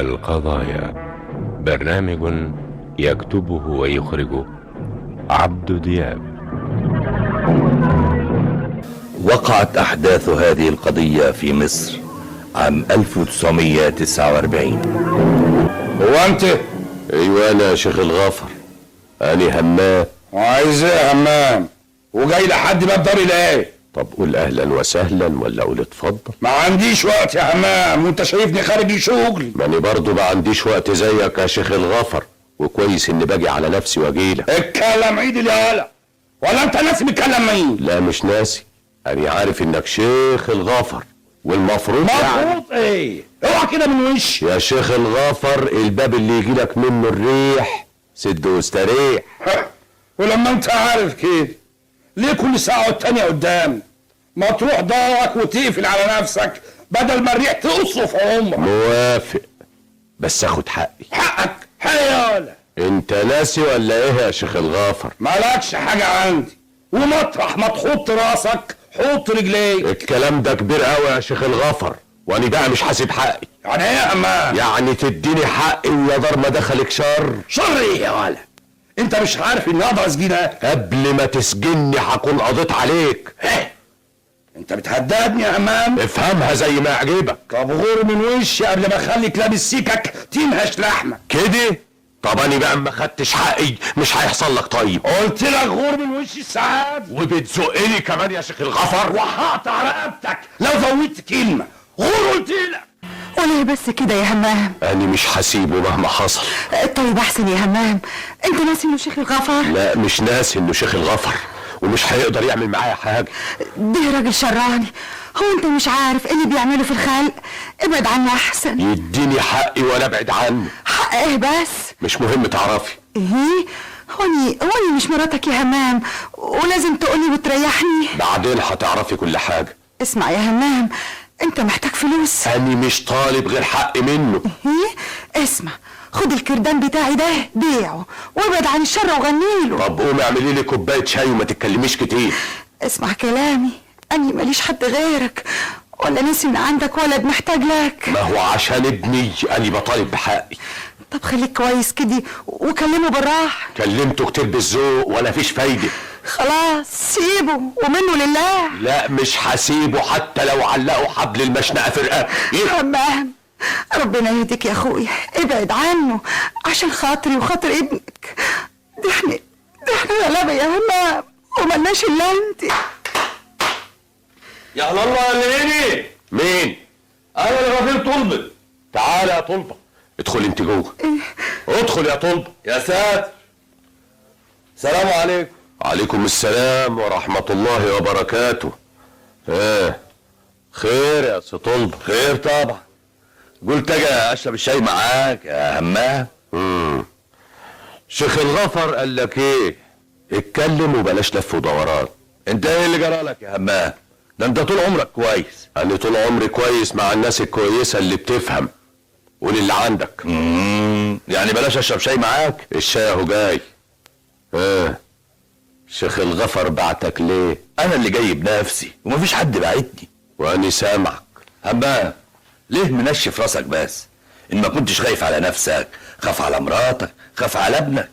القضايا، برنامج يكتبه ويخرجه عبد دياب. وقعت أحداث هذه القضية في مصر عام 1949. هو أنت؟ أيوة أنا يا شيخ الغافر. أنا همام. عايز إيه يا همام؟ وجاي لحد باب داري ليه؟ طب قول أهلا وسهلا ولا قول اتفضل؟ ما عنديش وقت يا همام، وأنت شايفني خارج لشغل. ماني برضو ما عنديش وقت زيك يا شيخ الغافر، وكويس إني باجي على نفسي وأجيلك. اتكلم عيد يالا، ولا أنت ناسي بتكلم مين؟ لا مش ناسي، أنا عارف إنك شيخ الغافر، والمفروض مفروض إيه؟ اوعى كده من وشي يا شيخ الغافر. الباب اللي يجيلك منه الريح سد واستريح. ولما أنت عارف كده ليه كل ساعة والتانية قدامي؟ ما تروح دارك وتقفل على نفسك بدل ما الريح تقصه في عمرك. موافق، بس اخد حقي. حقك؟ حيالة انت ناسي ولا ايه يا شيخ الغافر؟ مالكش حاجة عندي، ومطرح ما تحط راسك حط رجليك. الكلام ده كبير قوي يا شيخ الغافر، وانا بقى مش حاسب حقي. يعني ايه يا امان؟ يعني تديني حقي ويا دار ما دخلك شر. شر ايه يا ولا؟ انت مش عارف اني اقدر اسجنك؟ قبل ما تسجني هكون قضيت عليك. ايه؟ انت بتهددني يا امام؟ افهمها زي ما يعجبك. طب غور من وشي قبل ما اخليك لابس سيكك تنهش لحمك كده؟ طب انا بقى ما خدتش حقي مش هيحصل لك. طيب قلت لك غور من وشي السعاد، وبتزقني كمان يا شيخ الغفر، وهقطع رقبتك لو زودت كلمه. غور قلت لك. وليه بس كده يا همام؟ انا مش هسيبه مهما حصل. طيب احسن يا همام، انت ناسي انه شيخ الغفر؟ لا مش ناسي انه شيخ الغفر، ومش هيقدر يعمل معايا حاجه. ده راجل شراني، هو انت مش عارف ايه اللي بيعمله في الخلق؟ ابعد عنه احسن. يديني حقي ولا ابعد عنه. حق ايه بس؟ مش مهم تعرفي. ايه؟ هوني مش مراتك يا همام، ولازم تقولي وتريحني. بعدين هتعرفي كل حاجه. اسمع يا همام، انت محتاج فلوس. انا مش طالب غير حقي منه. ايه؟ اسمع، خد الكردان بتاعي ده بيعه وابعد عن الشر وغنيله. طب قومي اعملي لي كوبايه شاي وما تتكلميش كتير. اسمع كلامي، اني ماليش حد غيرك، ولا ناسي ان عندك ولد محتاج لك. ما هو عشان ابني انا بطالب بحقي. طب خليك كويس كده وكلمه بالراحه. كلمته كتير بالذوق ولا فيش فايده. خلاص سيبه ومنه لله. لا مش هسيبه حتى لو علقوا حبل المشنقه في رقبتي. همام، ربنا يهديك يا اخويا، ابعد عنه عشان خاطري وخاطر ابنك. ده احنا غلابه يا همام، وملناش الا انت. يا الله يا ليلي. مين؟ انا اللي رفيق طلبه. تعالى يا طلبه. ادخل انت جوه. ادخل يا طلبه. يا ساتر. سلام عليكم. عليكم السلام ورحمة الله وبركاته. خير يا سي طلبه؟ خير طبعا، قلت اجي اشرب الشاي معاك يا همام. شيخ الغفر قال لك ايه؟ اتكلم وبلاش لف ودوران. انت ايه اللي جرالك يا همام؟ ده انت طول عمرك كويس. انا طول عمري كويس مع الناس الكويسة اللي بتفهم. قول اللي عندك. يعني بلاش اشرب شاي معاك؟ الشاي اهو جاي. شيخ الغفر بعتك ليه؟ انا اللي جاي بنفسي ومفيش حد بعتني. واني سامعك. همام، ليه منشف راسك بس؟ ان ما كنتش خايف على نفسك خاف على مراتك، خاف على ابنك.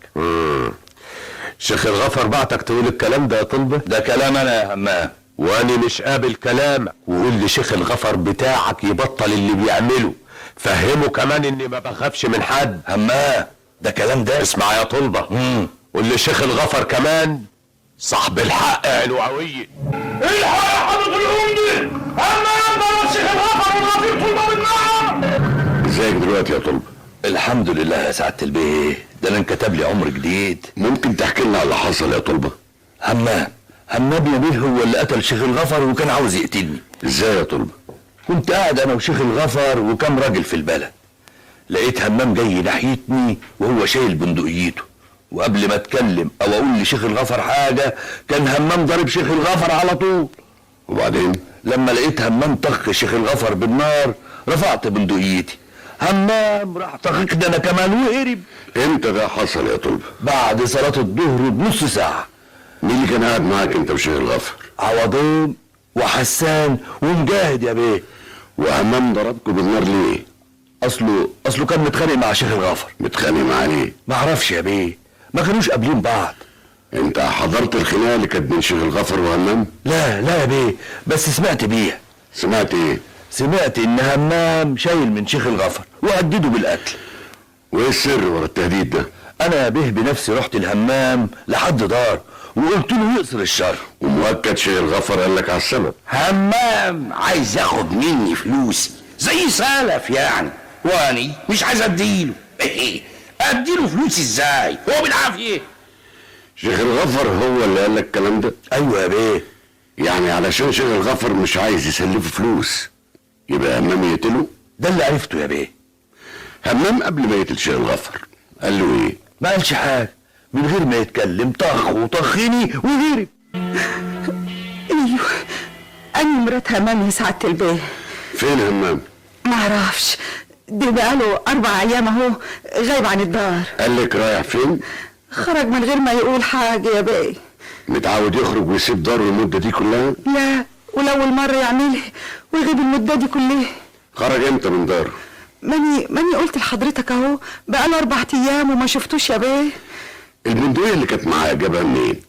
شيخ الغفر بعتك تقول الكلام ده يا طلبه؟ ده كلام انا يا همام، واني مش قابل كلامك. وقول لشيخ الغفر بتاعك يبطل اللي بيعمله. فهمه كمان اني ما بخافش من حد. همام ده كلام ده. اسمع يا طلبه. قول لشيخ الغفر كمان صاحب الحق علوعويه. الحق يا حضرة الأمي، همام ضرب شيخ الغفر والرفيق طلبه بالنار. ازيك دلوقتي يا طلبه؟ الحمد لله يا سعادة البيه، ده انا انكتب لي عمر جديد. ممكن تحكي لنا على اللي حصل يا طلبه؟ همام نبيل هو اللي قتل شيخ الغفر وكان عاوز يقتلني. ازاي يا طلبه؟ كنت قاعد انا وشيخ الغفر وكم راجل في البلد، لقيت همام جاي ناحيتني وهو شايل بندقيته، وقبل ما اتكلم او اقول لشيخ الغفر حاجه كان همام ضارب شيخ الغفر على طول. وبعدين لما لقيت همام طخ شيخ الغفر بالنار رفعت بندقيتي، همام راح طخكني انا كمان وهرب. امتى ده حصل يا طلبه؟ بعد صلاه الظهر بنص ساعه. مين اللي كان قاعد معاك انت وشيخ الغفر؟ عوضين وحسان ومجاهد يا بيه. وهمام ضربكوا بالنار ليه؟ اصله كان متخانق مع شيخ الغفر. متخانق معاه ليه؟ ما اعرفش يا بيه، ما كانوش قابلين بعض. انت حضرت الخناقه اللي كانت بين شيخ الغفر وهمام؟ لا يا بيه، بس سمعت بيها. سمعت ايه؟ سمعت ان همام شايل من شيخ الغفر وهدده بالقتل. وايه السر ورا التهديد ده؟ انا يا بيه بنفسي رحت الهمام لحد دار وقلت له يقصر الشر. ومؤكد شيخ الغفر قال لك على السبب. همام عايز ياخد مني فلوسي زي سلف يعني، واني مش عايز اديله. اديله فلوسي ازاي؟ هو بالعافيه. شيخ الغفر هو اللي قال لك الكلام ده؟ ايوه يا بيه. يعني علشان شيخ الغفر مش عايز يسلفه فلوس يبقى همام يقتله؟ ده اللي عرفته يا بيه. همام قبل ما يقتل شيخ الغفر قال له ايه؟ ما قالش حاجه، من غير ما يتكلم طخ وطخني وهرب. ايوه، انا مرات همام يا سعاده البيه. فين همام؟ معرفش، دي بقاله 4 ايام اهو غايب عن الدار. قال لك رايح فين؟ خرج من غير ما يقول حاجه يا بيه. متعود يخرج ويسيب داره المده دي كلها؟ لا، ولأول مرة يعملها ويغيب المدة دي كلها. خرج امتى من داره؟ ماني قلت لحضرتك اهو بقاله 4 ايام وما شفتوش يا بيه. البندقية اللي كانت معاه جابها منين؟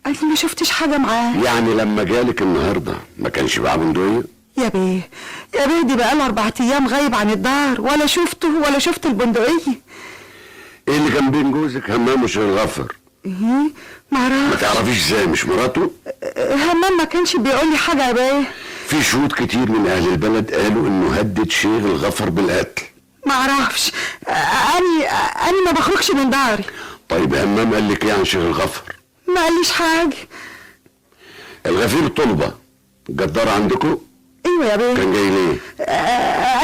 قال لي ما شفتش حاجة معاه. يعني لما جالك النهارده ما كانش معاه بندقية؟ يا بيه دي بقاله 4 ايام غايب عن الدار، ولا شفته ولا شفت البندقية. ايه اللي كان بين جوزك همام وشيخ الغفر؟ ايه؟ ما معرفش. تعرفيش ازاي مش مراته؟ همام ما كانش بيقول لي حاجة يا بيه. في شهود كتير من اهل البلد قالوا انه هدد شيخ الغفر بالقتل. معرفش، أنا ما بخرجش من داري. طيب همام قال لك ايه عن شيخ الغفر؟ ما قاليش حاجة. الغفير طلبة جدار عندكم؟ ايوه يا بيه. كان جاي ليه؟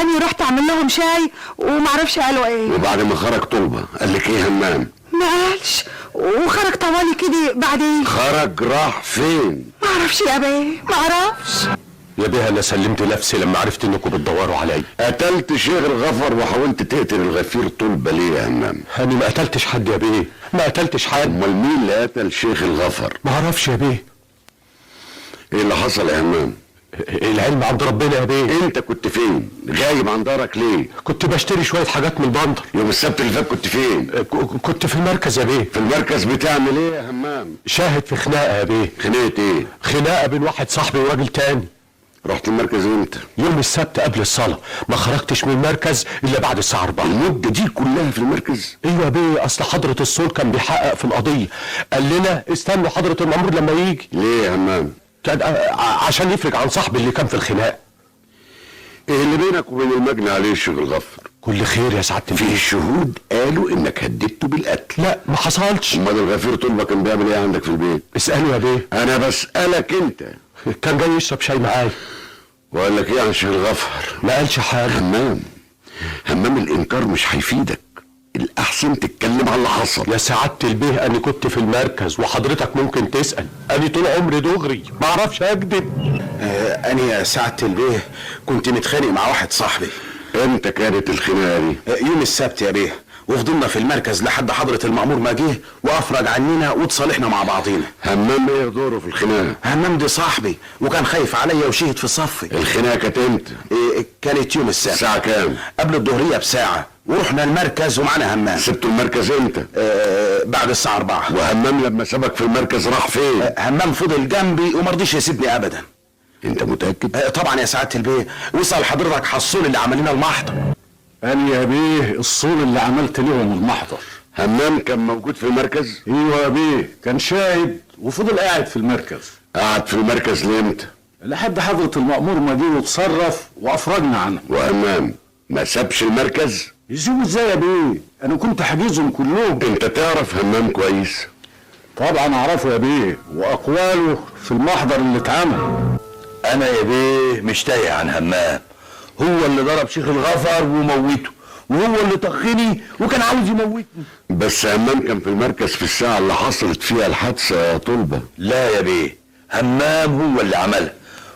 أنا رحت اعمل لهم شاي ومعرفش قالوا ايه. وبعد ما خرج طلبة قال لك ايه همام؟ ما قالش، وخرج طوالي كده بعدين. خرج راح فين؟ معرفش يا بيه، معرفش. يا بيه انا سلمت نفسي لما عرفت انكم بتدوروا عليا. قتلت شيخ الغفر وحاولت تقتل الغفير طلبة ليه يا همام؟ انا ما قتلتش حد يا بيه، ما قتلتش حد. امال مين اللي قتل شيخ الغفر؟ ما اعرفش يا بيه. ايه اللي حصل يا همام؟ العلم عند ربنا يا بيه. انت كنت فين؟ غايب عن دارك ليه؟ كنت بشتري شويه حاجات من البندر. يوم السبت اللي فات كنت فين؟ كنت في المركز يا بيه. في المركز بتعمل ايه يا همام؟ شاهد في خناقه يا بيه. خناقة ايه؟ خناقه بين واحد صاحبي وراجل تاني. رحت المركز امتى؟ يوم السبت قبل الصلاه، ما خرجتش من المركز الا بعد الساعه 4. المدة دي كلها في المركز؟ ايوه يا بيه، اصل حضره الصول كان بيحقق في القضيه، قال لنا استنوا حضره المأمور لما يجي. ليه يا همام؟ كان عشان يفرج عن صاحبي اللي كان في الخناقه. ايه اللي بينك وبين المجني عليه الشيخ الغفر؟ كل خير يا سعاده في البيه. شهود قالوا انك هددته بالقتل. لا ما حصلش. امال الغفير طلبة كان بيعمل ايه عندك في البيت؟ اسألوا يا بيه. انا بسألك انت. كان جاي يشرب شاي معايا. وقال لك ايه عن شيخ الغفر؟ ما قالش حاجه. همام الانكار مش هيفيدك، الاحسن تتكلم على اللي حصل. يا سعاده البيه انا كنت في المركز وحضرتك ممكن تسال، انا طول عمري دغري ما اعرفش اكذب. انا يا سعاده البيه كنت متخانق مع واحد صاحبي. امتى كانت الخناقه دي؟ يوم السبت يا بيه، وفضلنا في المركز لحد حضره المأمور ما جه وافرج عننا وتصالحنا مع بعضينا. همام ايه دوره في الخناقه؟ همام دي صاحبي وكان خايف عليا وشهد في صفي. الخناقه كانت امتى؟ كانت يوم السبت. الساعه كام؟ قبل الظهريه بساعه، ورحنا المركز ومعنا همام. سبتوا المركز امتى؟ بعد الساعه 4. وهمام لما سابك في المركز راح فين؟ همام فضل جنبي ومرضيش يسيبني ابدا. انت متاكد؟ طبعا يا سعاده البيه، واسال حضرتك حصول اللي عمل لنا المحضر. أنا يا بيه الصول اللي عملت لهم المحضر. همام كان موجود في المركز؟ ايوه يا بيه، كان شاهد وفضل قاعد في المركز. قعد في المركز لامتى؟ لحد حضرة المأمور ما جه وتصرف وافرجنا عنه. وهمام ما سابش المركز؟ يسيبوا ازاي يا بيه؟ انا كنت حاجزهم كلهم. انت تعرف همام كويس؟ طبعا اعرفه يا بيه، واقواله في المحضر اللي اتعمل. انا يا بيه مش تايه عن همام، هو اللي ضرب شيخ الغفر وموته، وهو اللي طخني وكان عاوز يموتني. بس همام كان في المركز في الساعة اللي حصلت فيها الحادثة يا طلبة. لا يا بيه، همام هو اللي عملها،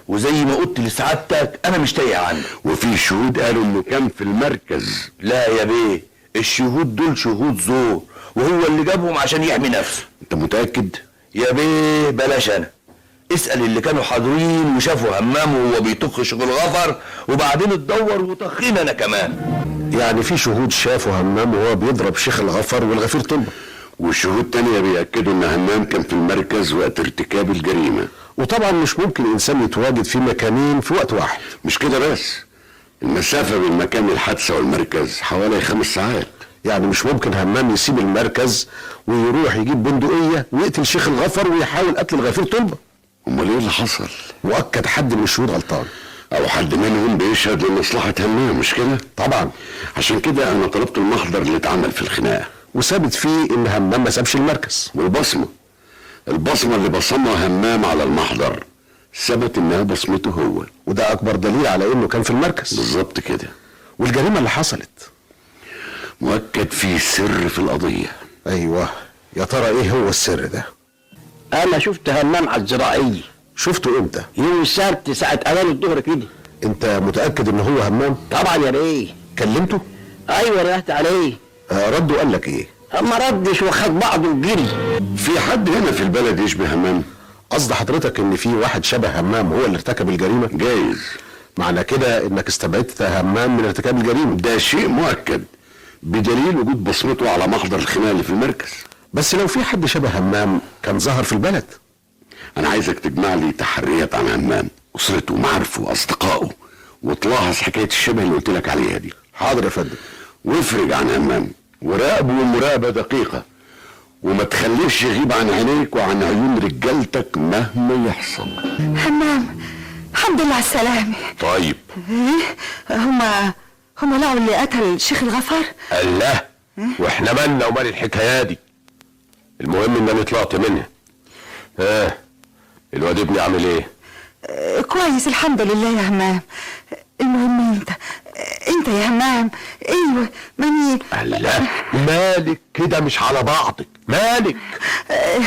وزي ما قلت لسعادتك انا مش تايه عنه. وفي شهود قالوا انه كان في المركز. لا يا بيه، الشهود دول شهود زور، وهو اللي جابهم عشان يحمي نفسه. انت متأكد؟ يا بيه بلاش انا، اسأل اللي كانوا حاضرين وشافوا همام وهو بيطخ شيخ الغفر، وبعدين اتدور وطخينا انا كمان. يعني في شهود شافوا همام وهو بيضرب شيخ الغفر والغفير طلبة، والشهود تانية بيأكدوا ان همام كان في المركز وقت ارتكاب الجريمة. وطبعا مش ممكن انسان يتواجد في مكانين في وقت واحد. مش كده بس، المسافة بين مكان الحادثة والمركز حوالي 5 ساعات. يعني مش ممكن همام يسيب المركز ويروح يجيب بندقية ويقتل شيخ الغفر ويحاول قتل الغفير طلبة. امال ايه اللي حصل؟ مؤكد حد من الشهود غلطان، او حد منهم بيشهد لمصلحة همام، مش كده؟ طبعا. عشان كده انا طلبت المحضر اللي اتعمل في الخناقة وثابت فيه ان همام ما سابش المركز. والبصمة اللي بصمها همام على المحضر ثبت انها بصمته هو، وده اكبر دليل على انه كان في المركز. بالظبط كده. والجريمة اللي حصلت مؤكد في سر في القضية. ايوه، يا ترى ايه هو السر ده؟ انا شفت همام على الزراعية. شفته امتى؟ يوم السبت ساعة اذان الظهر كده. انت متأكد ان هو همام؟ طبعا يا بيه. كلمته؟ ايوه رحت عليه. رد وقال لك ايه؟ ما ردش وخد بعضه وجري. في حد هنا في البلد يشبه همام؟ قصد حضرتك ان في واحد شبه همام هو اللي ارتكب الجريمة؟ جايز. معنى كده انك استبعدت همام من ارتكاب الجريمة؟ ده شيء مؤكد بدليل وجود بصمته على محضر الخناقة اللي في المركز. بس لو في حد شبه همام كان ظهر في البلد. انا عايزك تجمع لي تحريات عن همام، اسرته، معارفه، اصدقائه، وتلاحظ حكاية الشبه اللي قلت لك عليها دي. حاضر يا فندم. وافرج عن همام وراقبه مراقبة دقيقة، وما تخليش يغيب عن عينيك وعن عيون رجالتك مهما يحصل. همام الحمد لله على السلامة. طيب ايه هما لقوا اللي قتل شيخ الغفر؟ الله، واحنا مالنا ومال الحكايه دي؟ المهم ان انا طلعت منها. الواد ابني عامل ايه؟ كويس الحمد لله يا همام. المهم انت يا همام. ايوه ماني. الله، مالك كده مش على بعضك؟ مالك؟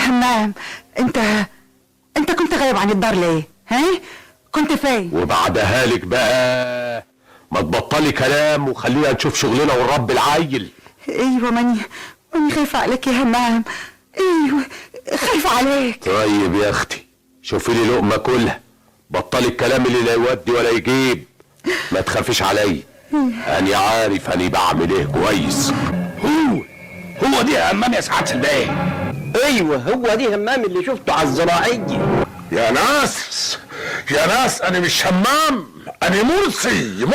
همام انت كنت غايب عن الدار ليه؟ كنت فين؟ وبعدها لك بقى، ما تبطلي كلام وخلينا نشوف شغلنا ونربي العيل. ايوه ماني خايفه عليك يا همام. ايوه خايفه عليك. طيب يا اختي، شوفي لي لقمه كلها، بطلي الكلام اللي لا يودي ولا يجيب. ما تخافيش عليا، انا عارف انا بعمل ايه كويس. هو دي همام يا سعادة البيه؟ ايوه هو دي همام اللي شفته على الزراعية. يا ناس انا مش همام، انا مرسي.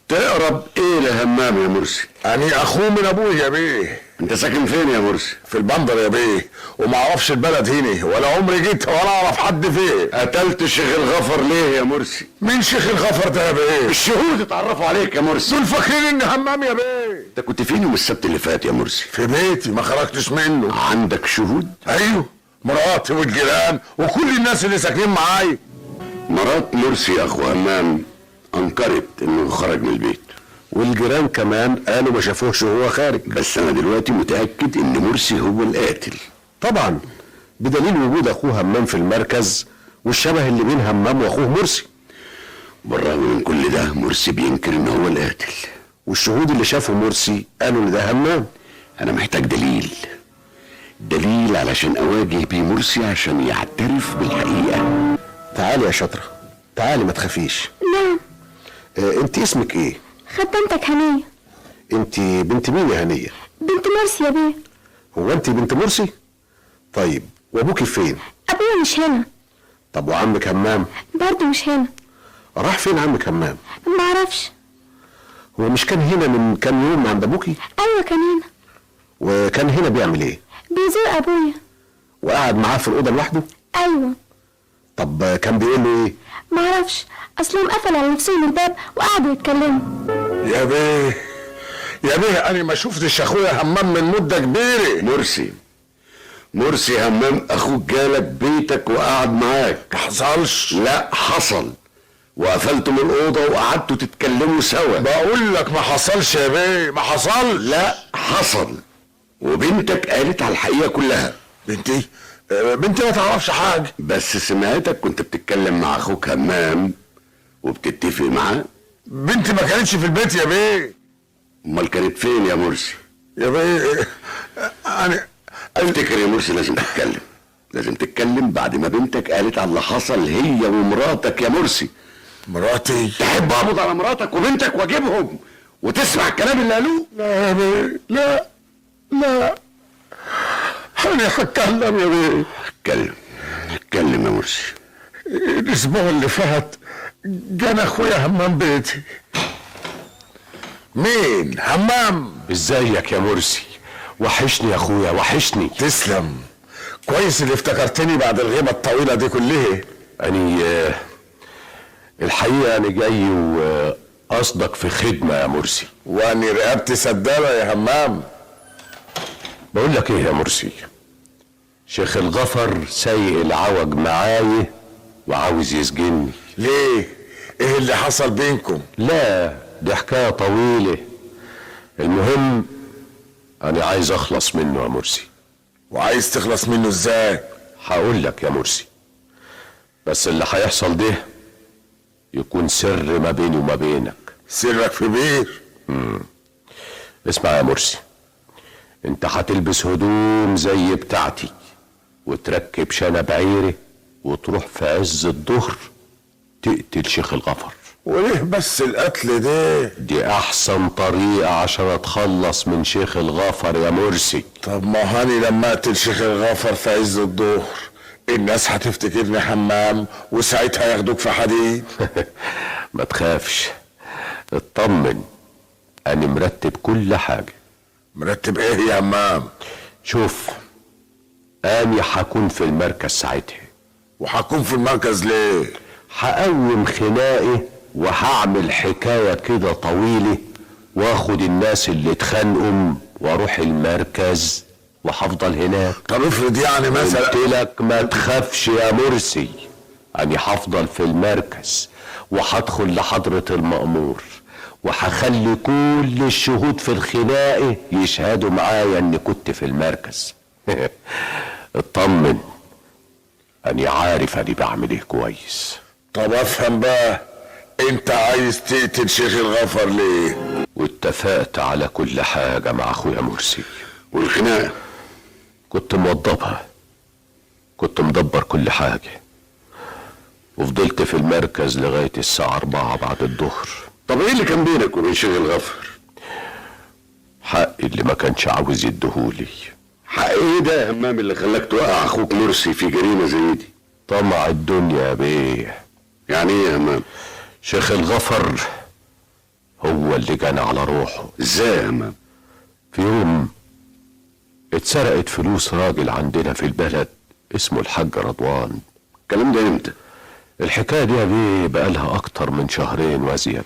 تقرب ايه لهمام يا مرسي؟ انا اخوه من ابوه يا بيه. انت ساكن فين يا مرسي؟ في البندر يا بيه، وما اعرفش البلد هنا ولا عمري جيت ولا اعرف حد فين. قتلت شيخ الغفر ليه يا مرسي؟ مين شيخ الغفر ده يا بيه؟ الشهود اتعرفوا عليك يا مرسي. دول فاكرين ان همام يا بيه. انت كنت فين يوم السبت اللي فات يا مرسي؟ في بيتي ما خرجتش منه. عندك شهود؟ ايوه، مراتي والجيران وكل الناس اللي ساكنين معايا. مرات مرسي اخو همام انكرت انه خرج من البيت، والجيران كمان قالوا ما شافوهش وهو خارج. بس انا دلوقتي متأكد ان مرسي هو القاتل. طبعا بدليل وجود اخوه همام في المركز والشبه اللي بين همام واخوه مرسي. بالرغم من كل ده مرسي بينكر ان هو القاتل، والشهود اللي شافوا مرسي قالوا ان ده همام. انا محتاج دليل علشان اواجه بيه مرسي عشان يعترف بالحقيقة. تعالي يا شاطرة، تعالي ما تخافيش. نعم. انت اسمك ايه؟ خدمتك هنية. انت بنت مين يا هنية؟ بنت مرسي يا بيه. هو انت بنت مرسي؟ طيب وابوكي فين؟ ابويا مش هنا. طب وعمك همام؟ برضه مش هنا. راح فين عمك همام؟ ما اعرفش. هو مش كان هنا من كام يوم عند ابوكي؟ ايوه كان هنا. وكان هنا بيعمل ايه؟ بيزور ابويا. وقعد معاه في الاوضه لوحده؟ ايوه. طب كان بيقول له ايه؟ ما اعرفش، اصلهم قفل على نفسهم الباب وقعدوا يتكلموا. يا بيه انا ما شفتش اخويا همام من مده كبيره. مرسي همام اخوك جالك بيتك وقعد معاك. ما حصلش. لا حصل، وقفلتم الاوضه وقعدتوا تتكلموا سوا. بقول لك ما حصلش يا بيه، ما حصلش. لا حصل، وبنتك قالت على الحقيقه كلها. بنتي ما تعرفش حاجه، بس سمعتك كنت بتتكلم مع اخوك همام وبتتفق معاه. بنتي ما كانتش في البيت يا بيه. امال كانت فين يا مرسي؟ يا بيه انا افتكر يا مرسي لازم تتكلم بعد ما بنتك قالت على اللي حصل هي ومراتك يا مرسي. مراتي؟ تحب اقبض على مراتك وبنتك واجيبهم وتسمع الكلام اللي قالوه؟ لا يا بيه، لا لا، انا هتكلم يا بيه. اتكلم يا مرسي. الاسبوع اللي فات جانا اخويا همام بيتي. مين؟ همام؟ ازيك يا مرسي؟ وحشني يا اخويا، وحشني. تسلم. كويس اللي افتكرتني بعد الغيبة الطويلة دي كلها. الحقيقة أنا جاي وقصدك في خدمة يا مرسي. واني رقبتي سدالة يا همام. بقول لك ايه يا مرسي، شيخ الغفر سايق العوج معايا وعاوز يسجني. ليه؟ ايه اللي حصل بينكم؟ لا، دي حكاية طويلة. المهم انا عايز اخلص منه يا مرسي. وعايز تخلص منه ازاي؟ هقول لك يا مرسي، بس اللي هيحصل ده يكون سر ما بيني وما بينك. سرك في بير؟ اسمع يا مرسي، انت هتلبس هدوم زي بتاعتي وتركب شنب عيري وتروح في عز الظهر تقتل شيخ الغفر. وليه بس القتل ده؟ دي احسن طريقة عشان اتخلص من شيخ الغفر يا مرسي. طب ما هاني لما اقتل شيخ الغفر في عز الظهر الناس هتفتكرني حمام وساعتها ياخدوك في حديد. ما تخافش، اطمن، انا مرتب كل حاجة. مرتب ايه يا همام؟ شوف، انا هكون في المركز ساعتها. وهكون في المركز ليه؟ هقوم خناقي وهعمل حكاية كده طويلة واخد الناس اللي اتخانقوا واروح المركز وهفضل هناك. طب افرض يعني مثلا قلت لك ما تخافش يا مرسي، انا هفضل في المركز وهدخل لحضرة المأمور وهخلي كل الشهود في الخناقة يشهدوا معايا اني كنت في المركز. اطمن، انا عارف اني بعمل ايه كويس. طب افهم بقى، انت عايز تقتل شيخ الغفر ليه؟ واتفقت على كل حاجة مع اخويا مرسي. والخناقة؟ كنت موضبها، كنت مدبر كل حاجة، وفضلت في المركز لغاية الساعة 4 بعد الظهر. طب ايه اللي كان بينك وبين شيخ الغفر؟ حقي اللي ما كانش عاوز يديهولي. حق ايه ده يا همام اللي خلاك توقع اخوك مرسي في جريمة زي دي؟ طمع الدنيا يا بيه. يعني ايه يا همام؟ شيخ الغفر هو اللي جانا على روحه. ازاي يا همام؟ في يوم اتسرقت فلوس راجل عندنا في البلد اسمه الحاج رضوان. الكلام ده امتى؟ الحكاية دي يا بيه بقالها اكتر من شهرين وزيادة.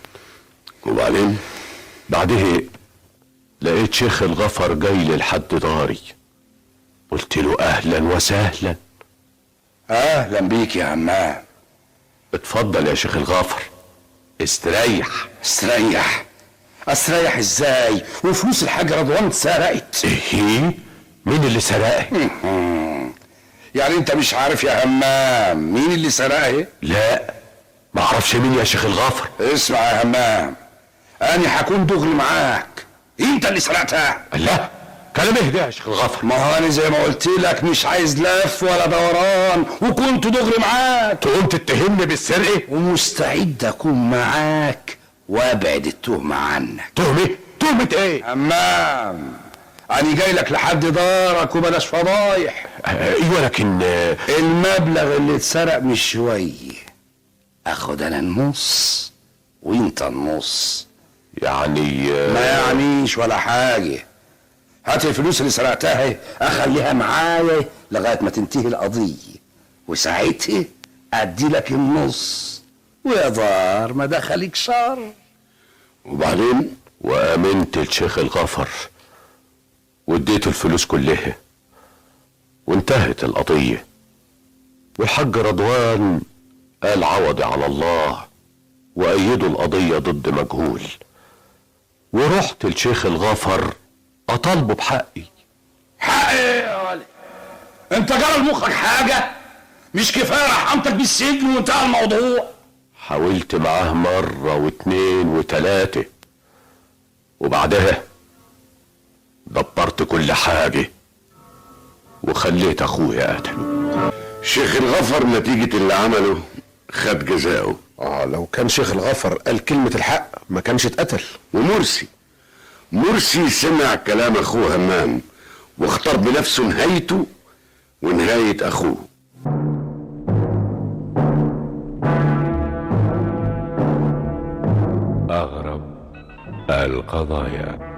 وبعدين؟ بعدها لقيت شيخ الغفر جاي لي لحد داري. قلت له اهلا وسهلا. اهلا بيك يا همام. اتفضل يا شيخ الغفر، استريح. استريح ازاي وفلوس الحاج رضوان اتسرقت؟ ايه؟ مين اللي سرقها؟ يعني انت مش عارف يا همام مين اللي سرقها؟ لا، ما اعرفش مين يا شيخ الغفر. اسمع يا همام، انا هكون دغري معاك. انت اللي سرقتها. لا، كلام ايه ده يا شيخ الغفر؟ ما هو انا زي ما قلت لك مش عايز لف ولا دوران، وكنت دغري معاك. تقوم تتهمني بالسرقه؟ ومستعد اكون معاك وابعد التهمه عنك. تهمه ايه؟ همام، انا جاي لك لحد دارك وبلاش فضايح. ايوه، لكن المبلغ اللي اتسرق مش شويه، اخد انا النص وانت النص. يعني ما يعنيش ولا حاجه. هات الفلوس اللي سرقتها اخليها معايا لغايه ما تنتهي القضيه، وساعتها ادي لك النص ويا دار ما دخلك شر. وبعدين؟ وامنت لشيخ الغفر واديته الفلوس كلها وانتهت القضيه. والحاج رضوان قال عوضي على الله وايدوا القضيه ضد مجهول. ورحت لشيخ الغفر اطالبه بحقي. حقي يا ولد؟ انت جرى لمخك حاجه؟ مش كفايه رحمتك بالسجن وانتهى الموضوع؟ حاولت معاه مرة واتنين وتلاتة، وبعدها دبرت كل حاجة وخليت اخويا قتله. شيخ الغفر نتيجة اللي عمله خد جزاؤه. لو كان شيخ الغفر قال كلمة الحق ما كانش اتقتل. مرسي سمع كلام اخوه همام واختار بنفسه نهايته ونهاية اخوه. أغرب القضايا.